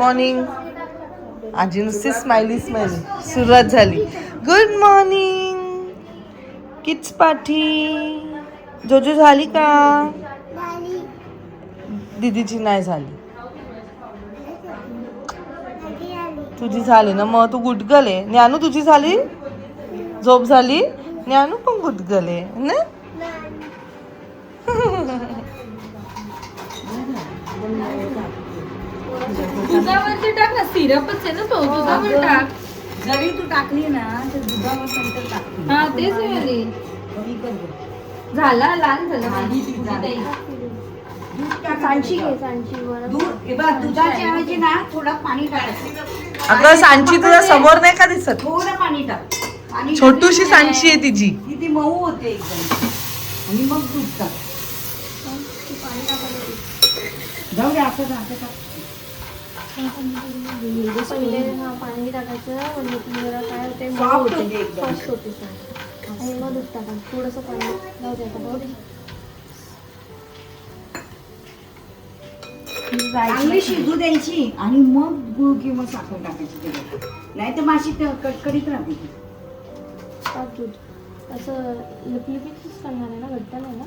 Morning. आजी नुसती smiley smiley सुरुवात झाली. Good morning kids party. जोजो झाली का? दीदीची नाही झाली. तुझी झाली ना, मग तू गुडगल आहे. ज्ञानू तुझी झाली? झोप झाली? ज्ञानू पण गुडगल आहे ना. दुधावरती टाक ना, सिरपच आहे ना तो. दुधावर टाक. जरी तू टाकली ना तर दुधावर नंतर टाकली. हा तेच आहे. झाला लाल झाला. सांची घे, सांची वर. दुधाच्या ऐवजी ना थोडं पाणी टाकायचं. अगं सांची तुझ्या समोर नाही का दिसत? थोडं पाणी टाक. पाणी छोटूशी सांची आहे तिची. ती मऊ होते एकदम. आणि मग दूध टाक. जाऊ दे असं टाक. पहिले पाणी टाकायचं म्हणजे जरा काय होते Soft होते एकदम. सॉफ्ट होते आणि मग दूध टाकायचं थोडंसं पाणी. जाऊ दे आता बघू दे. चांगली शिजू द्यायची आणि मग गुळ किंवा साखर टाकायची त्याच्यात. नाही तर माशी कडकडीत राहते ती. टाक दूध. असं लिपलिपीच करणार आहे ना, घट्ट नाही ना?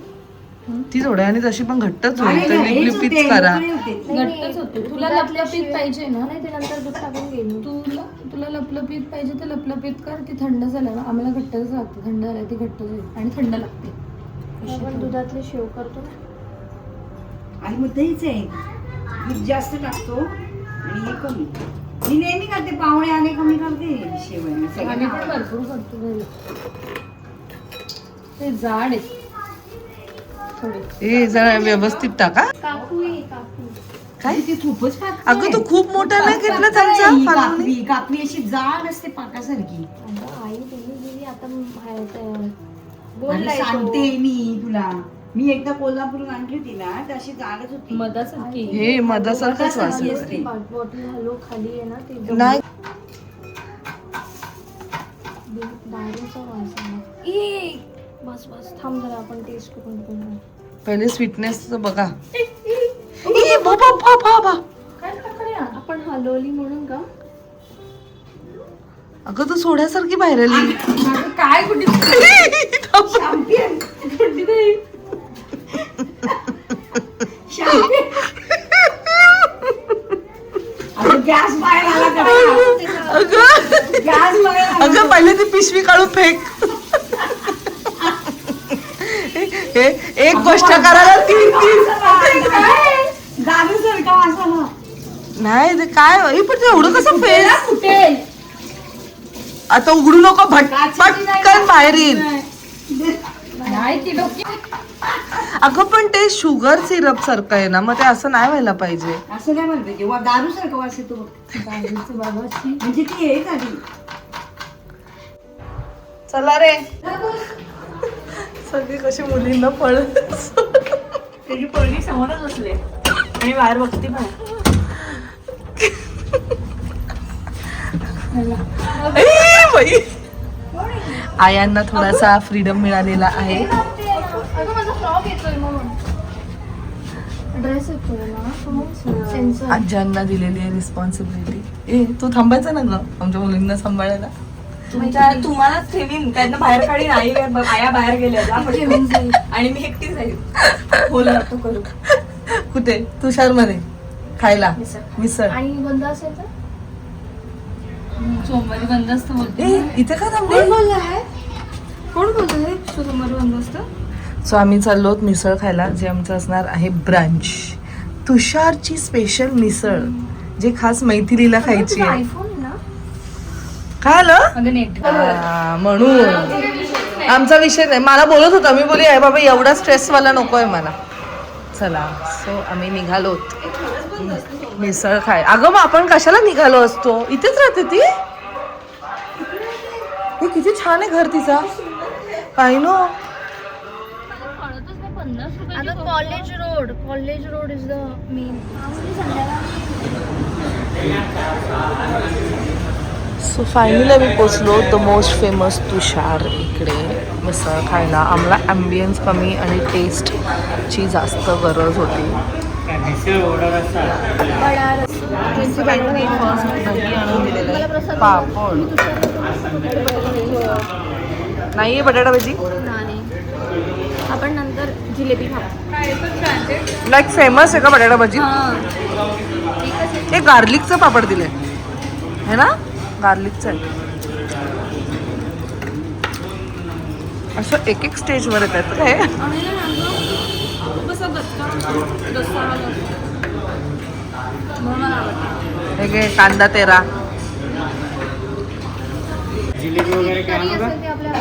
ती थोड्या आणि तशी पण घट्टच आणि होईल. तर हेच होते, लिपलिपीच करा. उकळी होते. घट्टच होते. तुला लपलपीत पाहिजे ना? नाही ते नंतर दूध टाकून घेईन मी. तुला लपलपीत पाहिजे तर लपलपीत कर. ती थंड झाल्यावर आम्हाला घट्टच लागते. थंड झाल्या ती घट्ट होईल आणि थंड लागते. आपण दुधातले शेव करतो ना. आणि मग तेच आहे, दूध जास्त टाकतो आणि हे कमी. मी नेहमी करते, पाहुणे आले कमी करते शेवया आम्ही सगळ्यांना पण आवडतं. भरपूर करतो घरी. ते जाड आहे थोडे. ए जरा व्यवस्थित टाका. काकू आहे, काकू. काय ते खूपच पातळ अगं आहे. तू खूप मोठा नाही घेतला पातळ आहे त्यांचा ही फालुनी. कापणी अशी जाड असते पाकासारखी. अगं आई दिली दिली आता गोल आणि लायतो. सांगते मी तुला, मी एकदा कोल्हापूरून आणली होती ना तर अशी जाडच होती. मधासारखी. हे मधासारखंच वास मधासारखी येतोय. असते. बॉटल हॅलो खाली आहे ना ते नाही दारूचा वास आहे. ए बस बस थांब जरा आपण टेस्ट करून बघू. पहिले स्वीटनेस बघा. ए बाबा बाबा. काय टाकूया? आपण हलवली म्हणून का? अगं तू सोड्यासारखी बाहेर आली. अगं काय कुठे Champion. कुठे नाही. अगं गॅस बाहेर आला का? अगं गॅस बाहेर आला. अगं पहिले ती पिशवी काढून फेक. हे एक गोष्ट करायला तीन दारू सारखा वास आला. नाही ते काय हे पण ते एवढं कसं फेस. कुठे आता उघडू नको पटकन बाहेर येईल. नाही ती लोक. अगं पण ते शुगर सिरप सारखं आहे ना, मग ते असं नाही व्हायला पाहिजे. असं काय म्हणते जेव्हा दारू सारखा वास येतो बघ. बाबाची म्हणजे ती हे झाली. चला रे. सगळी कशी मुलींना पळत. त्याची पोरगी समोरच बसले आणि बाहेर बघते पण. आयांना थोडासा फ्रीडम मिळालेला आहे. अगं माझा फ्रॉक येतोय म्हणून. ड्रेस येतोय ना सेन्सर. आज्यांना दिलेली आहे रिस्पॉन्सिबिलिटी. ए तू थांबायचं ना ग आमच्या मुलींना सांभाळायला. तुम्हालाच ठेवीन, त्यांना बाहेर काढीन. आया बाहेर गेल्या आणि मी एकटीच राहील. बोला तो करू. कुठे? तुषार मध्ये खायला मिसळ. आणि बंद असेल तर सोमवारी बंद असतं बोलते. ए इथे का थांबली? कोण बोलतोय सोमवारी बंद असतं? सो आम्ही चाललो मिसळ खायला, जे आमचं असणार आहे ब्रांच. तुषारची स्पेशल मिसळ जे खास मैथिलीला खायची आहे. आयफोन आहे ना. काय आलं? अगं नेट म्हणून आमचा विषय नाही. मला बोलत होता, मी बोली आहे बाबा एवढा स्ट्रेसवाला नको आहे मला. चला सो आम्ही निघालोत मिसळ खाय. अगं मग आपण कशाला निघालो असतो? इथेच राहते ती. हे किती छान आहे घर तिचा. काय नो. अगं college road is the main. So finally आम्ही पोचलो द मोस्ट फेमस तुषार इकडे मिसळ खायला. आम्हाला ॲम्बियन्स कमी आणि टेस्टची जास्त गरज होती. बडा रस्सा काहीतरी फर्स्ट दही आणून दिलेलं आहे, पापड नाहीये, बटाटा भजी नाही, आपण नंतर जिलेबी खाऊ. लाईक फेमस आहे का बटाटा भजी? हे गार्लिकचं पापड दिलंय है ना, गार्लिकचं आहे. असं एक एक स्टेजवर येतात काय? हे घे कांदा तेरा. जिलेबी वगैरे काय आणू का? ते आपल्या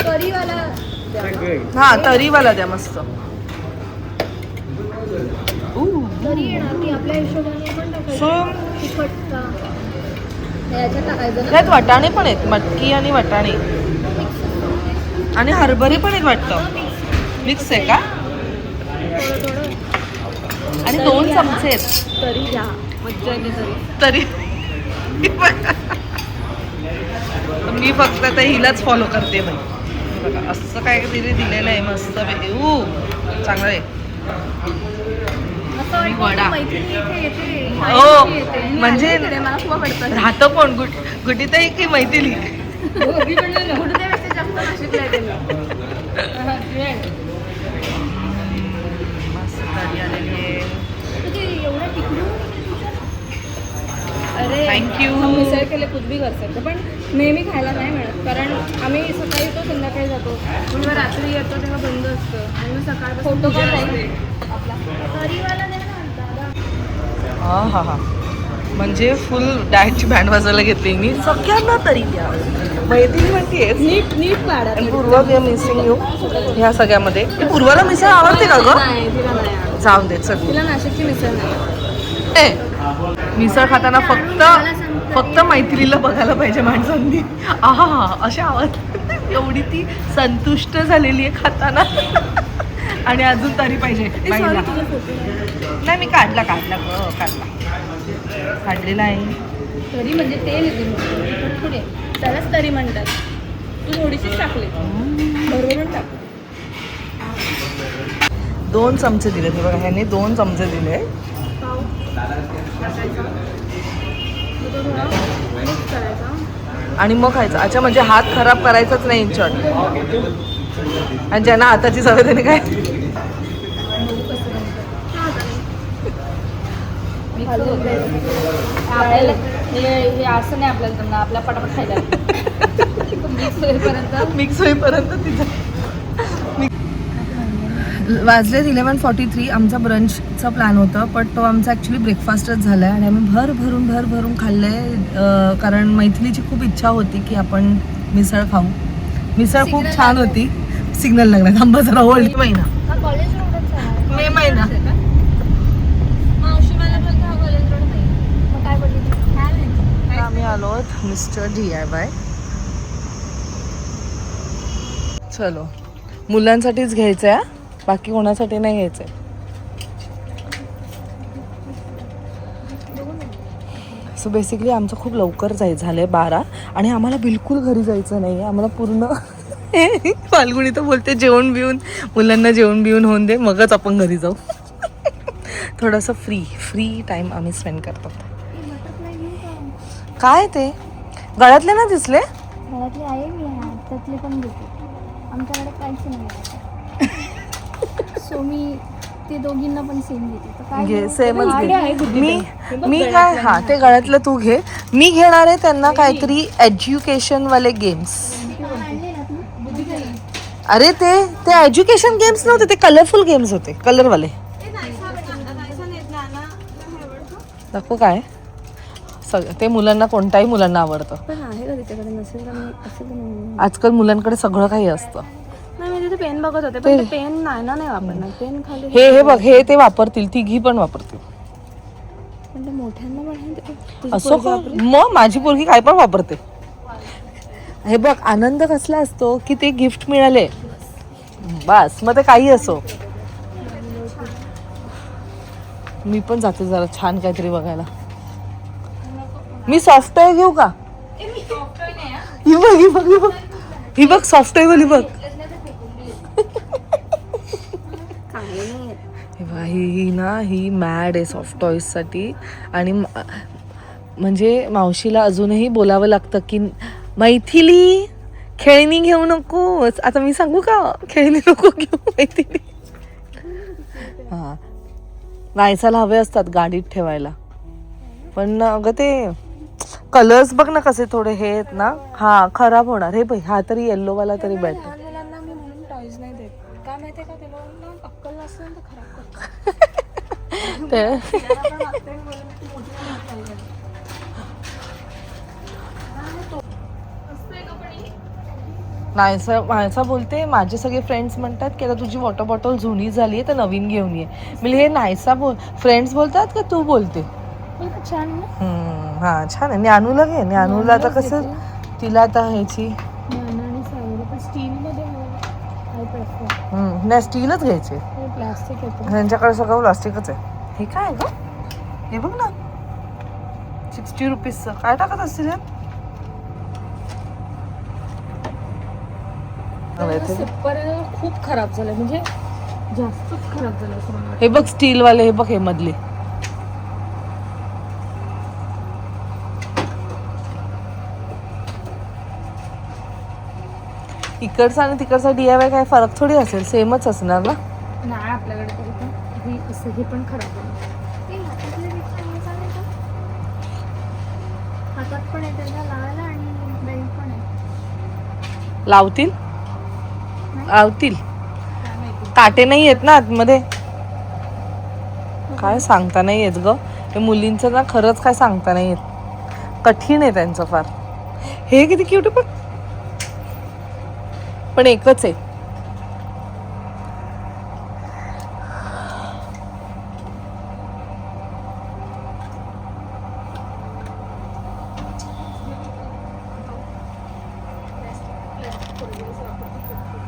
करीवाला सगळे. हा तरीवाला द्या मस्त. तरी येणार ती आपल्या हिशोबाने पण सो टाकायचं. तिखट का याच्यात टाकायचं ना. त्यात वाटाणे पण आहेत, मटकी आणि वाटाणे आणि हरभरे पण आहेत वाटतं. मिक्स आहे का? थोडं थोडं आणि 2 चमचे आहेत तरी घ्या, मज्जा येते तरी. तरी. मी फक्त आता हिलाच फॉलो करते बाई. बघा असं काय तरी दिलेलं आहे मस्त चांगलं आहे. असं आणि वडा. मैत्रिणी इथे येते, हो, माहिती येते. मी म्हणजे आली इकडे, मला खूप आवडतं. राहतं कोण गुटीताई की मैथिली? गुडदेवापेक्षा जास्त नाशिकला येते मी. मस्त तरी आलेली आहे. तुझे एवढं तिकडून अरे थँक्यू. हम मिसळ केले कुछ भी कर सकते, पण नेहमी खायला नाही मिळत, कारण आम्ही सकाळी येतो संध्याकाळी जातो, किंवा रात्री येतो तेव्हा बंद असतं आणि मग सकाळपासून फोटो पण आपला तरीवाला दे ना दादा. हा हा हा, म्हणजे फुल डाएटची बँड वाजायला घेतली मी. सगळ्यांना तरी द्या. मैथिली म्हणतेस नीट नीट काढा. आणि पूर्वा वी आर मिसिंग यू ह्या सगळ्यामध्ये. पूर्वाला मिसळ आवडते का ग? नाही, तिला नाही आवडत. जाऊन दे चल. तिला नाशिकची मिसळ नाही. ए, मिसळ खाताना फक्त मैत्रीला बघायला पाहिजे माणसांनी. आहा अशी आवाज एवढी ती संतुष्ट झालेली आहे खाताना. आणि अजून तरी पाहिजे बाईला. नाही मी काढला काढलेला आहे. तरी म्हणजे तेल येते तिखट थोडे, त्यालाच तरी म्हणतात. तू थोडीशीच टाकली, बरोबर टाक. 2 चमचे दिले ते बघा, ह्याने 2 चमचे दिले. पाव टाकायचा, तो थोडा मिक्स करायचा. आणि मग खायचं. अच्छा, म्हणजे हात खराब करायचाच नाही इंचॉट. आणि ज्यांना हाताची सवय त्याने काय आपल्याला हे असं नाही, आपल्याला त्यांना आपल्या पटापट खायला मिक्स होईपर्यंत तिचं. वाजले 11:43. आमचा ब्रंचचा प्लॅन होता, पण तो आमचा ॲक्च्युली ब्रेकफास्टच झाला आहे. आणि आम्ही भर भरून खाल्लं आहे, कारण मैथिलीची खूप इच्छा होती की आपण मिसळ खाऊ. मिसळ खूप छान होती. सिग्नल लागला, थांबा जरा. होल्ड महिना, कॉलेज रोडच आहे. मे महिना. मावशी मला बोलते हा कॉलेज रोड नाही, मग काय बोलली? आम्ही आलो आहोत मिस्टर DIY. चलो, मुलांसाठीच घ्यायचं आहे, बाकी कोणासाठी नाही घ्यायचं आहे. सो बेसिकली आमचं खूप लवकर झालं आहे 12, आणि आम्हाला बिलकुल घरी जायचं नाही आहे. आम्हाला पूर्ण फाल्गुनी तर बोलते जेवण मुलांना जेवण बिवून होऊन दे, मगच आपण घरी जाऊ. थोडंसं फ्री टाईम आम्ही स्पेंड करतो. काय ते गळ्यातले ना दिसले? घरातली आहे मी, त्यातली पण घेते. आमच्याकडे काहीच नाही. सो मी ते दोघींना पण सेम घेते. तर काय घे, घेऊ? सेमच आयडिया आहे घे. कुठली मी काय, हा ते गळ्यातलं तू घे. मी घेणार आहे त्यांना काहीतरी एज्युकेशन वाले गेम्स. अरे ते एज्युकेशन गेम्स नव्हते, ते कलरफुल गेम्स होते, कलरवाले. दाखवू काय सगळं ते मुलांना, कोणत्याही मुलांना आवडतं. पण आहे का तिच्याकडे? नसेल तर मी असेल तर नाही. आजकाल मुलांकडे सगळं काही असतं. नाही, मी तिथे पेन बघत होते, पण पेन नाही वापरणार. पेन खाली हे बघ, हे ते वापरतील, तिघी पण वापरतील. पण ते मोठ्यांना पण आहे ते. तुझी असो पोरगी का? वापरेल? मग माझी पोरगी काय पण वापरते. हे बघ, आनंद कसला असतो की ते गिफ्ट मिळाले बस, मग ते काही असो. मी पण जाते जरा छान काहीतरी बघायला. मी सॉफ्ट टॉय घेऊ का? ही बघ सॉफ्ट टॉय वाली बघ. हे बघ, ही मॅड आहे सॉफ्ट टॉईजसाठी. आणि म्हणजे मावशीला अजूनही बोलावं लागतं की मैथिली खेळणी घेऊ नकोस. आता मी सांगू का, खेळणी नको घेऊ मैथिली. हां, नायसाला हवे असतात गाडीत ठेवायला, पण अगं ते कलर्स बघ ना कसे थोडे हे आहेत ना. हा खराब होणार. हे बघ, हा तरी येल्लो वाला तरी बेटर. लहान मुलांना मी म्हणून टॉयज नाही देत. काय माहितीये का, त्याला ना अक्कल नसते ना, ते खराब करतात. ते नायसा बोलते, माझे सगळे फ्रेंड्स म्हणतात की आता तुझी वॉटर बॉटल जुनी झाली आहे तर नवीन घेऊन ये. म्हणजे हे नायसा फ्रेंड्स बोलतात का तू बोलते? छान ना. हा छान आहे. ज्ञानूला घे. ज्ञानूला आता कसं तिला आता ह्याची आणि सावरं पण स्टीलमध्ये आय प्रेफर. नाही स्टीलच घ्यायचे. हे प्लास्टिक येतं. ह्यांच्याकडे सगळं प्लास्टिकच आहे. हे काय आहे ग? हे बघ ना 60 रुपीजचं. काय टाकत असतील यात? सिप्पर खूप खराब झालं, म्हणजे जास्तच खराब झालं असं मला हे बघ स्टील वाले. हे बघ हे मधले. इकडचा आणि तिकडचा DIY काय फरक थोडी असेल, सेमच असणार ना. नाही आपल्याकडे तरी पण हे असं हे पण खराब झालं. हातात पण येते ना लावायला आणि बेल्ट पण आहे. लावतील काटे नाही येत ना आतमध्ये. काय सांगता नाही येत ग. हे मुलींचं ना खरंच काय सांगता नाही येत. कठीण आहे त्यांचं फार. हे किती क्यूट आहे पण एकच आहे.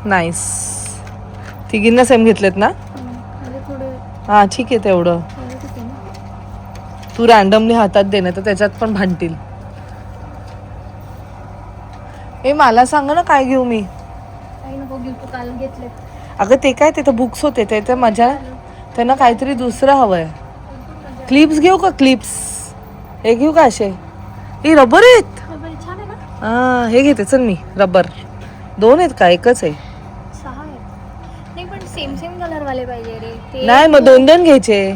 नाईस. तिघींना सेम घेतलेत ना. हा ठीक आहे तेवढं. तू रॅन्डमली हातात दे ना तर त्याच्यात पण भांडतील. ए मला सांग ना काय घेऊ मी. काही नको घेऊ, तू काल घेतले. अगं ते काय, ते तर बुक्स होते ते तर मजा. त्यांना काहीतरी दुसरं हवंय. क्लिप्स घेऊ का? क्लिप्स हे घेऊ का? असे हे रबर आहेत. छान आहे ना. हा हे घेते चल मी. रबर 2 आहेत का एकच आहे? 6 आहेत. नाही पण सेम कलर वाले पाहिजे रे ते. नाही मग 2 घ्यायचे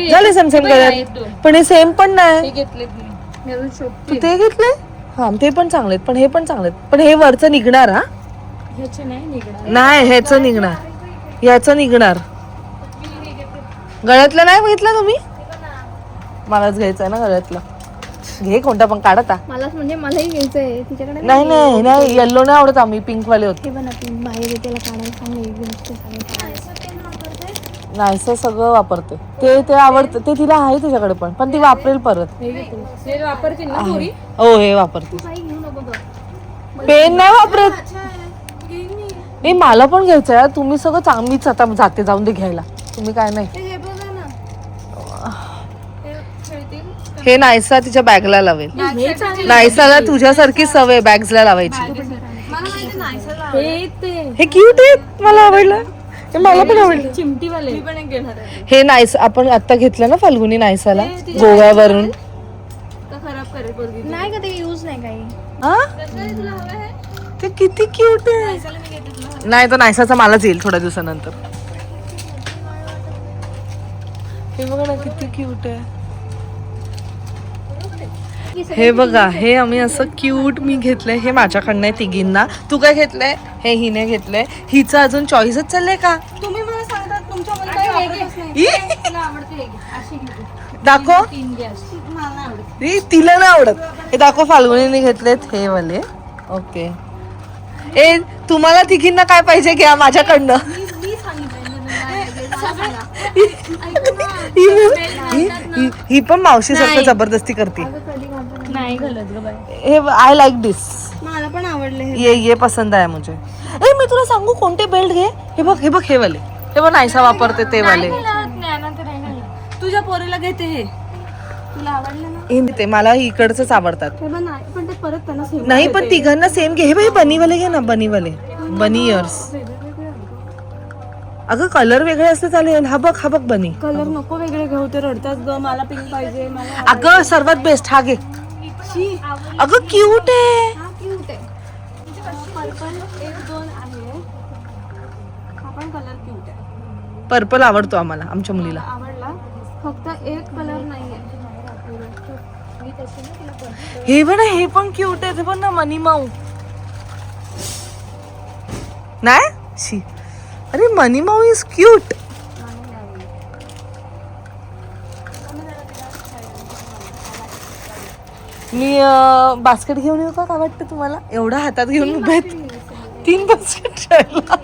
झाले सेम कलर. पण हे सेम पण नाही. तू ते घेतले. हा ते पण चांगलेत, पण हे पण चांगलेत. पण हे वरचं निघणार. हा ह्याचे नाही निघणार. नाही ह्याचं निघणार. ह्याचं निघणार. गळ्यातलं नाही बघितलं तुम्ही? मलाच घ्यायचंय ना गळ्यातलं. घे कोणता पण काढता. मलाच म्हणजे मलाही घ्यायचंय. तिच्याकडे नाही नाही नाही येल्लो नाही आवडत. आम्ही पिंक वाले होते. हे पण आपण बाहेर त्याला काढायला सांगले. नाही सगळं वापरते. ते आवडतं. ते तिला आहे तिच्याकडे पण ती वापरेल परत. हे वापरतील ना पोरी. हो हे वापरते. काही घेऊ नको ग. पेन नाही वापरत. हे मला पण घ्यायचं आहे. तुम्ही सगळं मीच आता जाते. जाऊन दे घ्यायला. तुम्ही काय नाही. हे बघा ना. हे नायसा तिच्या बॅगला लावेल. नायसाला तुझ्यासारखी सवय बॅग्सला लावायची. हे क्यूट आहे. मला आवडलं. हे मला पण आवडलं. चिमटीवाले. हे नायस आपण आता घेतलं ना फाल्गुनी नायसाला गोव्यावरून. नाही का ते यूज नाही काही. हा ते किती क्यूट आहे. नाही तर नायसाचा मलाच येईल थोड्या दिवसानंतर. हे बघा ना किती क्यूट आहे. हे बघा हे आम्ही असं क्यूट मी घेतलंय. हे माझ्याकडनं आहे तिघींना. तू काय घेतलंय? हे हिने घेतलंय. हिचं अजून चॉईसच चाललंय का? तुम्ही मला सांगतात तुमच्या मुली काही वापरतच नाही. दाखव. मला नाही आवडत. तिला नाही आवडत. हे दाखव. फाल्गुनीने घेतलेत हे वाले. ओके. ए तुम्हाला तिघींना काय पाहिजे घ्या माझ्याकडनं. ही पण मावशी सारखं जबरदस्ती करते. नाही घालत ग बाई. हे आय लाईक दिस. मला पण आवडले. ये पसंद आहे मुझे. ए मी तुला सांगू कोणते बेल्ट घे. हे बघ हे वाले. हे बघ नायसा वापरते ते वाले. तुझ्या पोरीला घेते हे. तुला आवडलं ना? ते मला इकडचंच आवडतात. पण ते परत त्यांना सेम. नाही पण तिघांना सेम घे. हे बघ बनीवाले घे ना. बनीवाले बनी इयर्स. अगं कलर वेगळे असले चालेल. हा बघ बनी. कलर नको वेगळे घेऊ, ते रडतात ग. मला पिंक पाहिजे. मला अगं सर्वात बेस्ट हा घे. अगं क्यूट आहे. हा क्यूट आहे. पर्पल 1-2 आहे. हा पण कलर क्यूट आहे. पर्पल आवडतो आम्हाला, आमच्या मुलीला. आवडला. फक्त एक कलर नाहीये. हे पण हे पण क्यूट आहे. ते पण ना मनी माऊ नाही शी. अरे मनी माऊ इज क्यूट. मी बास्केट घेऊन येऊ का? काय वाटतं तुम्हाला? एवढा हातात घेऊन उभे आहेत. 3 बास्केट राहिला.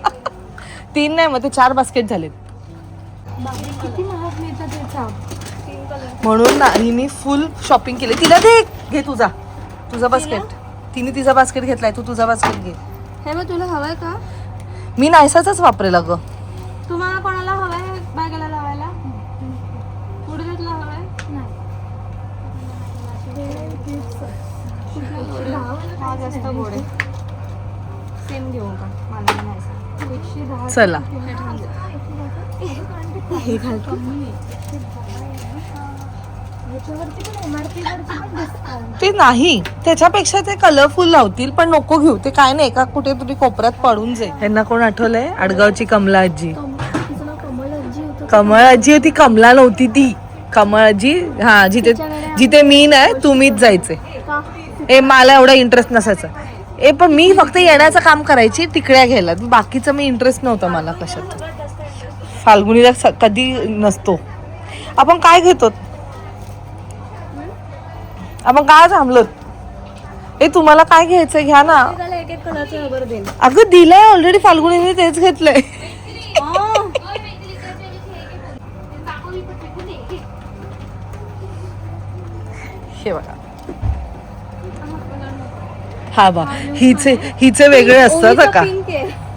3 नाही, मग ते 4 बास्केट झालेत. किती महाग मिळतं ते चाप. म्हणून ना हिने फुल शॉपिंग केली. तिला दे, घे तुझा बास्केट. तिने तिचा बास्केट घेतलाय, तू तुझा बास्केट घे. हे मग तुला हवंय का? मी नायसाचाच वापरेल अगं. तुम्हाला कोणाला हवंय बॅगला लावायला? पुढे तुला हवंय? हा जास्त गोड आहे. सेम घेऊ का? मला नाही. 110. चला हे घालतो. ते नाही, त्याच्यापेक्षा ते कलरफुल लावतील, पण नको घेऊ. ते काय नाही, एका कुठे तरी कोपऱ्यात पडून जाईल. यांना कोण आठवलंय? आडगावची कमला आजी. कमळ आजी होती, कमला नव्हती ती. कमळ आजी, हा, जिथे मी नाही तुम्हीच जायचे. मला एवढा इंटरेस्ट नसायचा. पण मी फक्त येण्याचं काम करायची, टिकड्या घ्यायला. बाकीचं मी इंटरेस्ट नव्हता मला कशात. फाल्गुनीला कधी नसतो. आपण काय घेतो? आपण काय थांबलो? तुम्हाला काय घ्यायचं घ्या ना. एक कलरचं रबर दे. अगं दिलंय ऑलरेडी. फाल्गुनीने तेच घेतलंय. हे बघा. हा बा, हिचे वेगळे असतात का?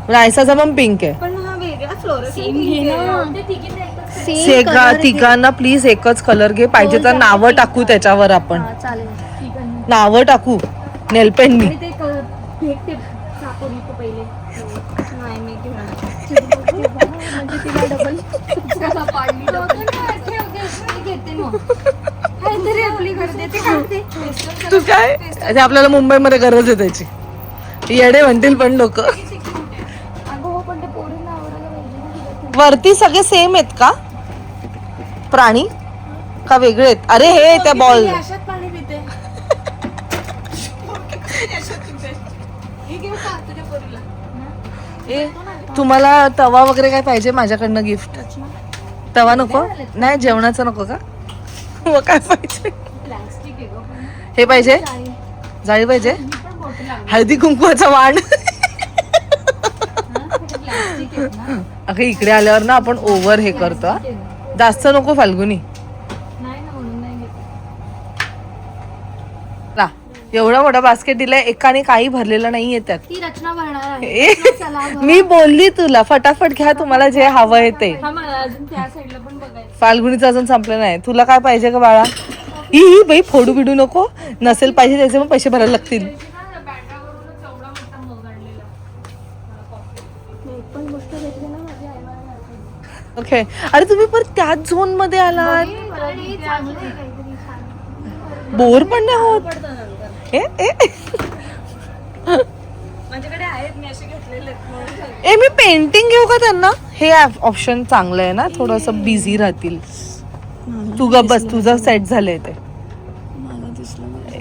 रायसाचा पण पिंक आहे. पण हा वेगळा फ्लोरल तिघांना प्लीज एकच कलर घे. पाहिजे तर नावं टाकू त्याच्यावर. आपण नावं टाकू नेलपेंटनी. ते भेटते सापडली पहिले. नाही मी म्हणजे तिला डबल घेते मग. काहीतरी आपली करते ते काढते. तू काय ते आपल्याला मुंबईमध्ये गरज आहे त्याची. येडे म्हणतील पण लोक. अगं हो, पण ते पोरींना आवडायला पाहिजे. वरती सगळे सेम आहेत का प्राणी का वेगळे आहेत? अरे हे त्या बॉल. अशात पाणी पिते. तुम्हाला तवा वगैरे काय पाहिजे माझ्याकडनं गिफ्ट? तवा नको? नाही जेवणाचं नको का? मग काय पाहिजे? हे पाहिजे? जाळी पाहिजे? हळदी कुंकवाचा वाण. अगं इकडे आल्यावर ना आपण ओव्हर हे करतो. जास्त नको फाल्गुनी. एवढा मोठा बास्केट दिलाय, एकाने काही भरलेलं नाहीये त्यात. ती रचना भरणार आहे. मी बोलली तुला फटाफट घ्या तुम्हाला जे हवंय ते. मला अजून त्या साईडला पण बघायचं. फाल्गुनीचं अजून संपलं नाही. तुला काय पाहिजे का बाळा? ही बाई फोडू बिडू नको. नसेल पाहिजे त्याचे पण पैसे भरायला लागतील. ओके. अरे तुम्ही पण त्याच झोन मध्ये आलात. बोर पण नाही होत. माझ्याकडे आहेत, मी असे घेतलेले आहेत. मी पेंटिंग घेऊ का त्यांना? हे ऑप्शन चांगलं आहे ना, थोडस बिझी राहतील. तू ग बस, तुझं सेट झालंय ते.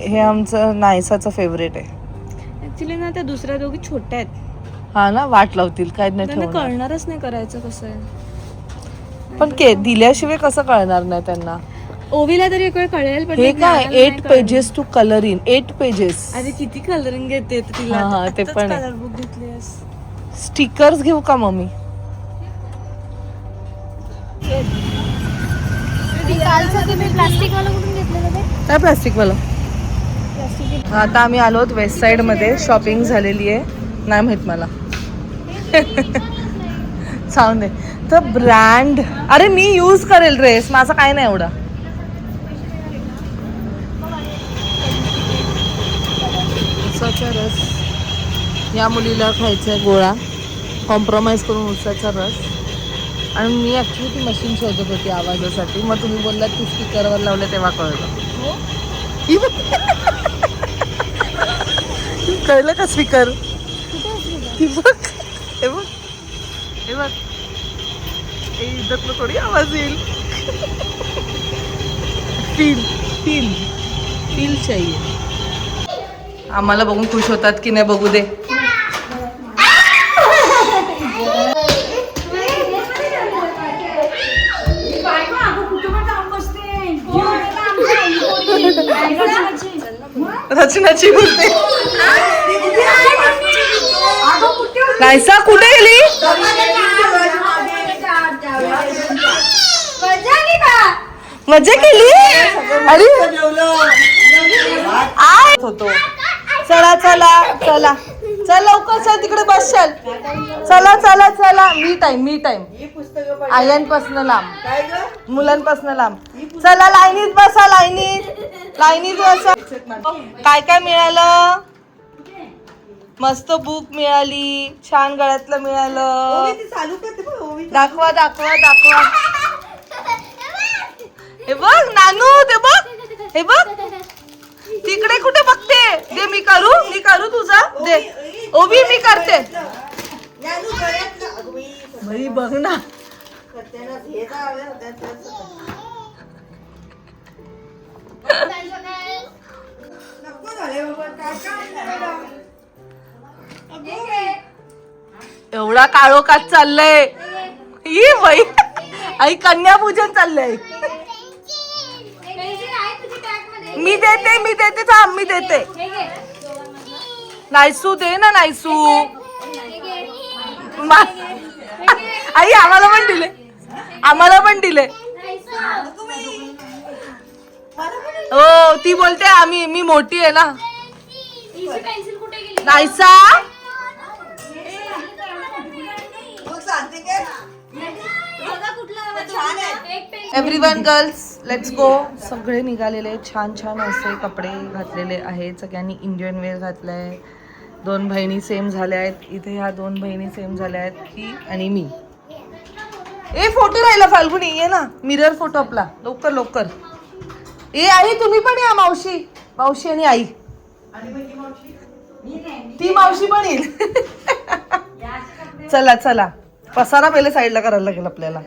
हे आमचं नायसाचं फेवरेट आहे. ऍक्च्युली ना त्या दुसऱ्या दोघी छोट्या आहेत. हा ना, वाट लावतील काय नाही त्यांना ठेवणार. कळणारच नाही करायचं कसं आहे. पण दिल्याशिवाय कसं कळणार नाही त्यांना? ओवीला तरी एक वेळ कळेल, पण हे ते काय ज्ञानाला 8 नाही pages to colour in. 8 pages. अरे किती कलरिंग येते तिला. हा, ते पण आहे. कलर बुक घेतलीस. स्टिकर्स घेऊ का मम्मी? प्लास्टिक वाला कुठून घेतलेलं ते? काय प्लास्टिक वाला? आता आम्ही आलोत वेस्ट साइड मध्ये. शॉपिंग झालेली आहे. नाही माहित मला. सांग दे तर ब्रँड. अरे मी यूज करेल ड्रेस, माझा काय नाही एवढा. उसाचा रस या मुलीला खायचा आहे. गोळा कॉम्प्रोमाइज करून उसाचा रस. आणि मी ऍक्च्युली ती मशीन शोधत होती आवाजासाठी, मग तुम्ही बोललात की स्पीकरवर लावले तेव्हा कळलं. ही बघ. कळलं का स्पीकर? ही बघ, हे बघ, हे बघ, हे इज्जतला थोडी आवाज येईल. फील फील फील चाहिए. आम्हाला बघून खुश होतात की नाही बघू दे. रचनाची बोलते. नायसा कुठे गेली? मजा केली. अरे आय होतो. चला चला चला चल लवकर चल, तिकडे बसशाल. चला चला चला. मी टाइम आयांपासनं लांब, मुलांपासनं लांब. चला लाईनीत बसा, लाईनीत बसा. काय काय मिळालं? मस्त बुक मिळाली, छान गळ्यातलं मिळालं. दाखवा दाखवा दाखवा. हे बघ नानू, ते बघ, हे बघ तिकडे कुठे बघते. दे मी करू तुझा. दे ओबी मी करते. बाई बघ ना. एवढा काळोखात चाललंय. ही बाई आई कन्यापूजन चाललंय. मी देते थांब, मी देते. नायसू दे ना, नायसू. आई आम्हाला पण दिले. हो ती बोलते मी मोठी आहे ना. Naysa everyone girls let's go. सगळे निघालेले छान छान असे कपडे घातलेले आहेत. सगळ्यांनी इंडियन वेअर घातलंय. 2 बहिणी सेम झाल्या आहेत. इथे ह्या 2 बहिणी सेम झाल्या आहेत, ही आणि मी. ए फोटो राहिला फाल्गुनी, ये ना मिरर फोटो आपला लवकर लवकर. ए आई तुम्ही पण या. मावशी आणि आई. ती मावशी पण येईल. चला चला पसारा पहिले साईडला करायला लागेल आपल्याला.